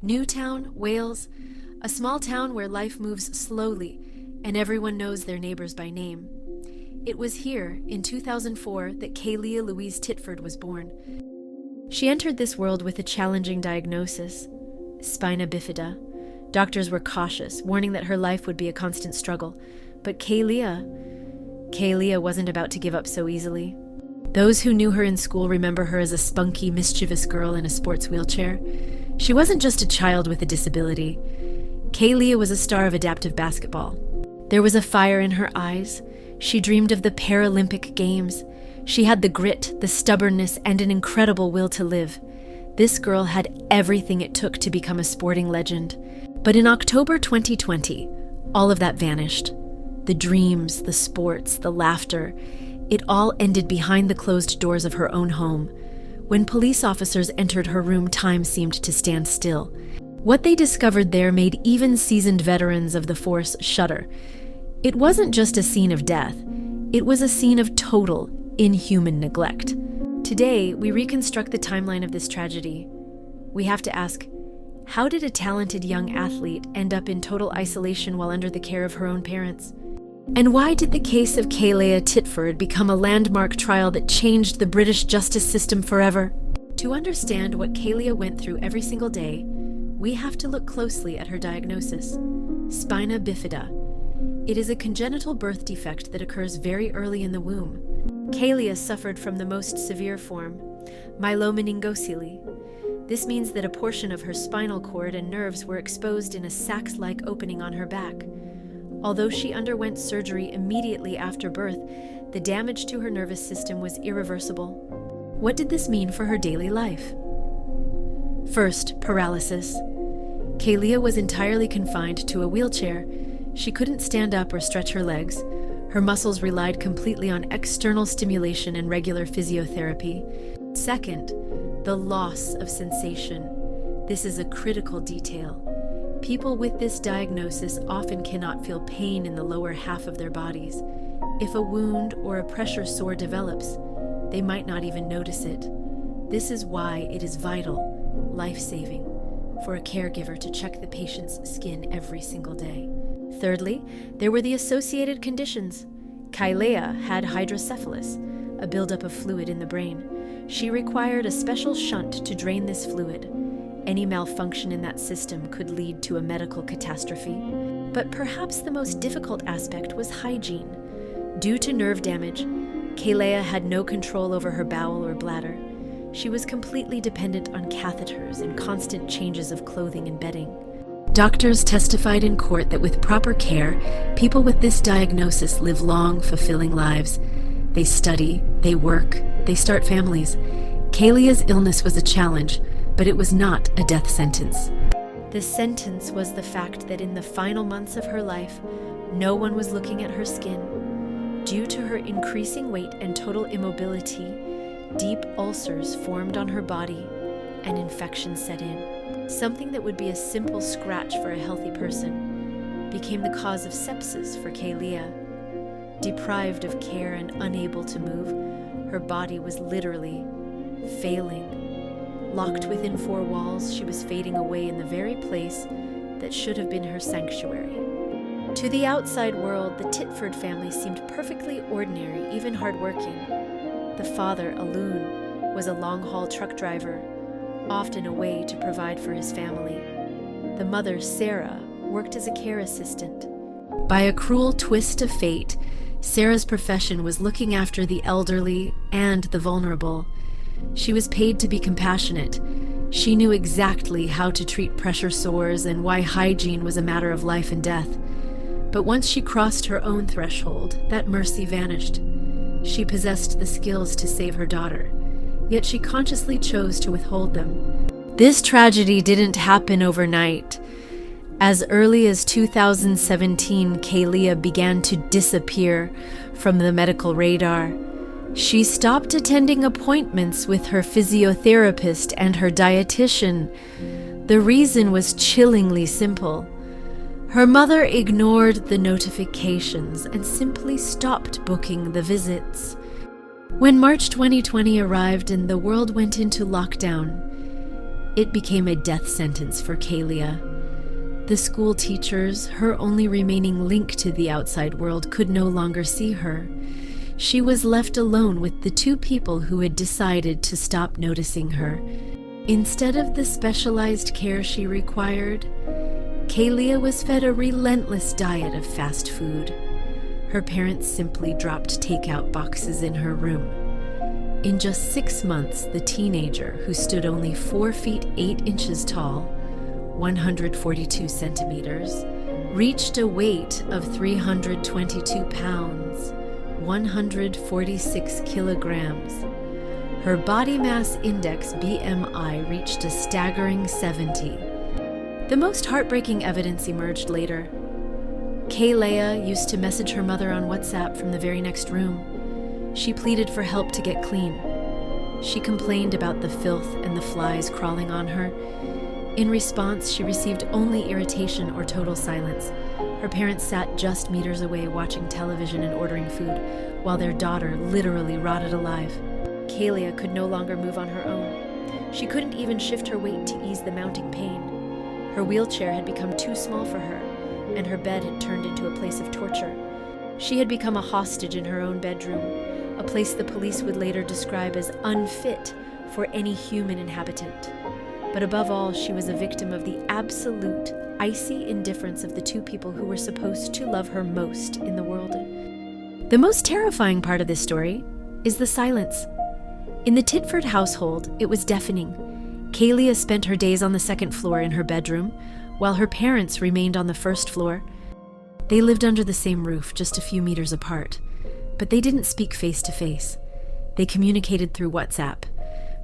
Newtown, Wales, a small town where life moves slowly and everyone knows their neighbors by name. It was here, in 2004, that Kaylia Louise Titford was born. She entered this world with a challenging diagnosis, spina bifida. Doctors were cautious, warning that her life would be a constant struggle. But Kaylia wasn't about to give up so easily. Those who knew her in school remember her as a spunky, mischievous girl in a sports wheelchair. She wasn't just a child with a disability. Kaylia was a star of adaptive basketball. There was a fire in her eyes. She dreamed of the Paralympic Games. She had the grit, the stubbornness, and an incredible will to live. This girl had everything it took to become a sporting legend. But in October 2020, all of that vanished. The dreams, the sports, the laughter, it all ended behind the closed doors of her own home. When police officers entered her room, time seemed to stand still. What they discovered there made even seasoned veterans of the force shudder. It wasn't just a scene of death. It was a scene of total, inhuman neglect. Today, we reconstruct the timeline of this tragedy. We have to ask, how did a talented young athlete end up in total isolation while under the care of her own parents? And why did the case of Kaylia Titford become a landmark trial that changed the British justice system forever? To understand what Kaylia went through every single day, we have to look closely at her diagnosis, spina bifida. It is a congenital birth defect that occurs very early in the womb. Kaylia suffered from the most severe form, myelomeningocele. This means that a portion of her spinal cord and nerves were exposed in a sax-like opening on her back. Although she underwent surgery immediately after birth, the damage to her nervous system was irreversible. What did this mean for her daily life? First, paralysis. Kaylia was entirely confined to a wheelchair. She couldn't stand up or stretch her legs. Her muscles relied completely on external stimulation and regular physiotherapy. Second, the loss of sensation. This is a critical detail. People with this diagnosis often cannot feel pain in the lower half of their bodies. If a wound or a pressure sore develops, they might not even notice it. This is why it is vital, life-saving, for a caregiver to check the patient's skin every single day. Thirdly, there were the associated conditions. Kaylia had hydrocephalus, a buildup of fluid in the brain. She required a special shunt to drain this fluid. Any malfunction in that system could lead to a medical catastrophe. But perhaps the most difficult aspect was hygiene. Due to nerve damage, Kaylia had no control over her bowel or bladder. She was completely dependent on catheters and constant changes of clothing and bedding. Doctors testified in court that with proper care, people with this diagnosis live long, fulfilling lives. They study, they work, they start families. Kaylia's illness was a challenge, but it was not a death sentence. The sentence was the fact that in the final months of her life, no one was looking at her skin. Due to her increasing weight and total immobility, deep ulcers formed on her body and infection set in. Something that would be a simple scratch for a healthy person became the cause of sepsis for Kaylia. Deprived of care and unable to move, her body was literally failing. Locked within four walls, she was fading away in the very place that should have been her sanctuary. To the outside world, the Titford family seemed perfectly ordinary, even hardworking. The father, Alun, was a long-haul truck driver, often away to provide for his family. The mother, Sarah, worked as a care assistant. By a cruel twist of fate, Sarah's profession was looking after the elderly and the vulnerable. She was paid to be compassionate. She knew exactly how to treat pressure sores and why hygiene was a matter of life and death. But once she crossed her own threshold, that mercy vanished. She possessed the skills to save her daughter, yet she consciously chose to withhold them. This tragedy didn't happen overnight. As early as 2017, Kaylia began to disappear from the medical radar. She stopped attending appointments with her physiotherapist and her dietitian. The reason was chillingly simple. Her mother ignored the notifications and simply stopped booking the visits. When March 2020 arrived and the world went into lockdown, It became a death sentence for Kalia. The school teachers, her only remaining link to the outside world, could no longer see her. She was left alone with the two people who had decided to stop noticing her. Instead of the specialized care she required, Kalia was fed a relentless diet of fast food. Her parents simply dropped takeout boxes in her room. In just 6 months, the teenager, who stood only 4 feet 8 inches tall, 142 centimeters, reached a weight of 322 pounds, 146 kilograms. Her body mass index BMI reached a staggering 70. The most heartbreaking evidence emerged later. Kalia used to message her mother on WhatsApp from the very next room. She pleaded for help to get clean. She complained about the filth and the flies crawling on her. In response, she received only irritation or total silence. Her parents sat just meters away watching television and ordering food, while their daughter literally rotted alive. Kalia could no longer move on her own. She couldn't even shift her weight to ease the mounting pain. Her wheelchair had become too small for her, and her bed had turned into a place of torture. She had become a hostage in her own bedroom, a place the police would later describe as unfit for any human inhabitant. But above all, she was a victim of the absolute, icy indifference of the two people who were supposed to love her most in the world. The most terrifying part of this story is the silence. In the Titford household, it was deafening. Kalia spent her days on the second floor in her bedroom, while her parents remained on the first floor. They lived under the same roof, just a few meters apart, but they didn't speak face to face. They communicated through WhatsApp.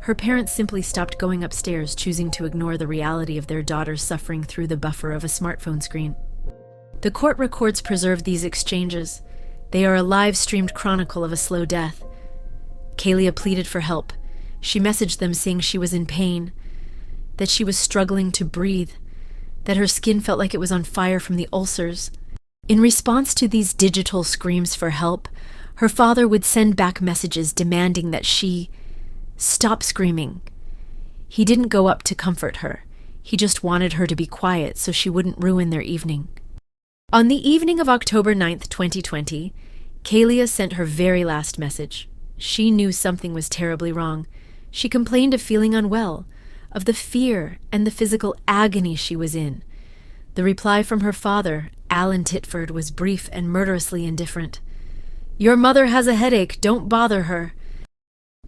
Her parents simply stopped going upstairs, choosing to ignore the reality of their daughter suffering through the buffer of a smartphone screen. The court records preserved these exchanges. They are a live-streamed chronicle of a slow death. Kalia pleaded for help. She messaged them saying she was in pain, that she was struggling to breathe, that her skin felt like it was on fire from the ulcers. In response to these digital screams for help, her father would send back messages demanding that she stop screaming. He didn't go up to comfort her. He just wanted her to be quiet so she wouldn't ruin their evening. On the evening of October 9th, 2020, Kalia sent her very last message. She knew something was terribly wrong. She complained of feeling unwell, of the fear and the physical agony she was in. The reply from her father, Alan Titford, was brief and murderously indifferent. "Your mother has a headache, don't bother her."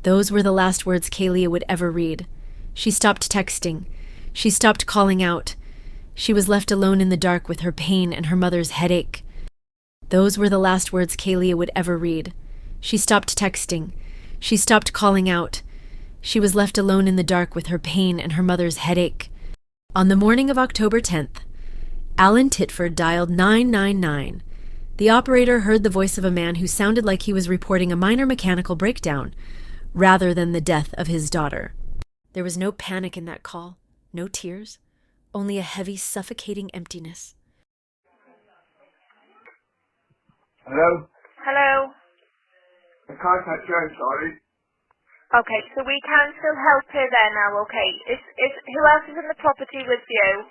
Those were the last words Kalia would ever read. She stopped texting. She stopped calling out. She was left alone in the dark with her pain and her mother's headache. Those were the last words Kalia would ever read. She stopped texting. She stopped calling out. She was left alone in the dark with her pain and her mother's headache. On the morning of October 10th, Alan Titford dialed 999. The operator heard the voice of a man who sounded like he was reporting a minor mechanical breakdown, rather than the death of his daughter. There was no panic in that call, no tears, only a heavy, suffocating emptiness. Hello? Hello? I can't catch you, I'm sorry. Okay, so we can still help her there now, okay. Who else is in the property with you?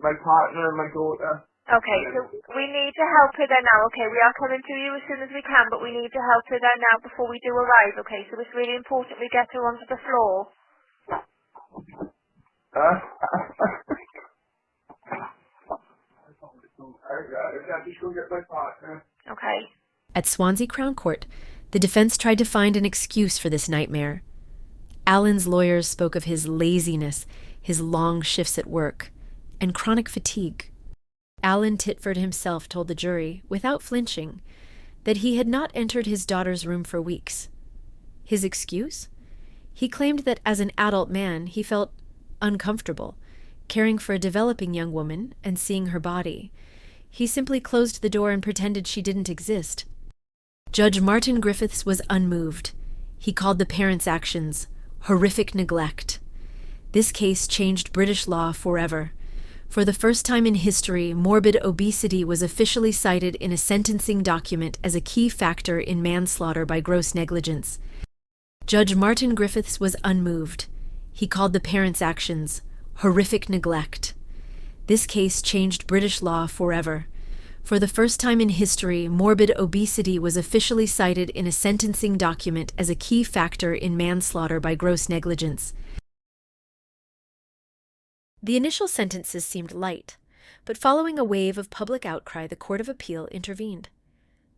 My partner and my daughter. Okay, so we need to help her there now, okay. We are coming to you as soon as we can, but we need to help her there now before we do arrive, okay. So it's really important we get her onto the floor. I'll just go get my partner. Okay. At Swansea Crown Court, the defense tried to find an excuse for this nightmare. Alan's lawyers spoke of his laziness, his long shifts at work, and chronic fatigue. Alan Titford himself told the jury, without flinching, that he had not entered his daughter's room for weeks. His excuse? He claimed that as an adult man, he felt uncomfortable, caring for a developing young woman and seeing her body. He simply closed the door and pretended she didn't exist. Judge Martin Griffiths was unmoved. He called the parents' actions horrific neglect. This case changed British law forever. For the first time in history, morbid obesity was officially cited in a sentencing document as a key factor in manslaughter by gross negligence. Judge Martin Griffiths was unmoved. He called the parents' actions horrific neglect. This case changed British law forever. For the first time in history, morbid obesity was officially cited in a sentencing document as a key factor in manslaughter by gross negligence. The initial sentences seemed light, but following a wave of public outcry, the Court of Appeal intervened.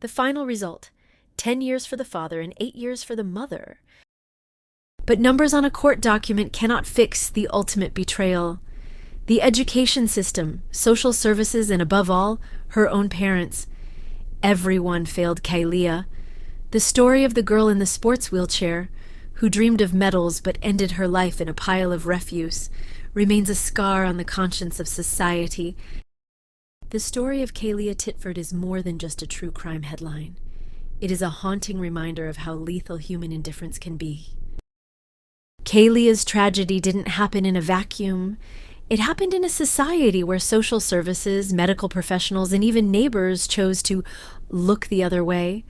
The final result, 10 years for the father and 8 years for the mother. But numbers on a court document cannot fix the ultimate betrayal. The education system, social services, and above all, her own parents. Everyone failed Kaelia. The story of the girl in the sports wheelchair, who dreamed of medals but ended her life in a pile of refuse, remains a scar on the conscience of society. The story of Kaelia Titford is more than just a true crime headline. It is a haunting reminder of how lethal human indifference can be. Kaelia's tragedy didn't happen in a vacuum. It happened in a society where social services, medical professionals, and even neighbors chose to look the other way.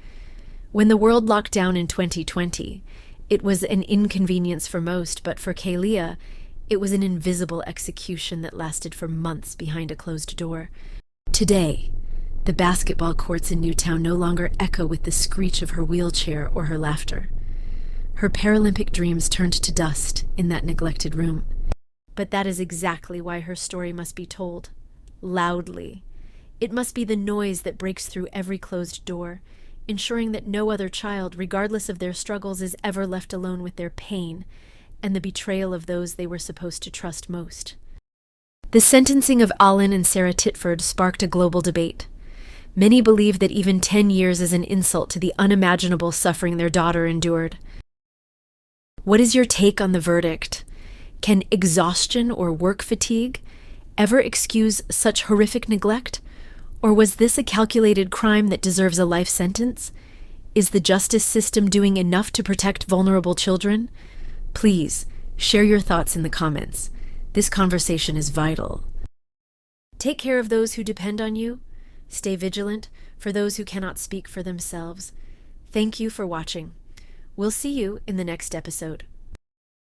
When the world locked down in 2020, it was an inconvenience for most, but for Kaelia, it was an invisible execution that lasted for months behind a closed door. Today, the basketball courts in Newtown no longer echo with the screech of her wheelchair or her laughter. Her Paralympic dreams turned to dust in that neglected room. But that is exactly why her story must be told, loudly. It must be the noise that breaks through every closed door, ensuring that no other child, regardless of their struggles, is ever left alone with their pain and the betrayal of those they were supposed to trust most. The sentencing of Alan and Sarah Titford sparked a global debate. Many believe that even 10 years is an insult to the unimaginable suffering their daughter endured. What is your take on the verdict? Can exhaustion or work fatigue ever excuse such horrific neglect? Or was this a calculated crime that deserves a life sentence? Is the justice system doing enough to protect vulnerable children? Please, share your thoughts in the comments. This conversation is vital. Take care of those who depend on you. Stay vigilant for those who cannot speak for themselves. Thank you for watching. We'll see you in the next episode.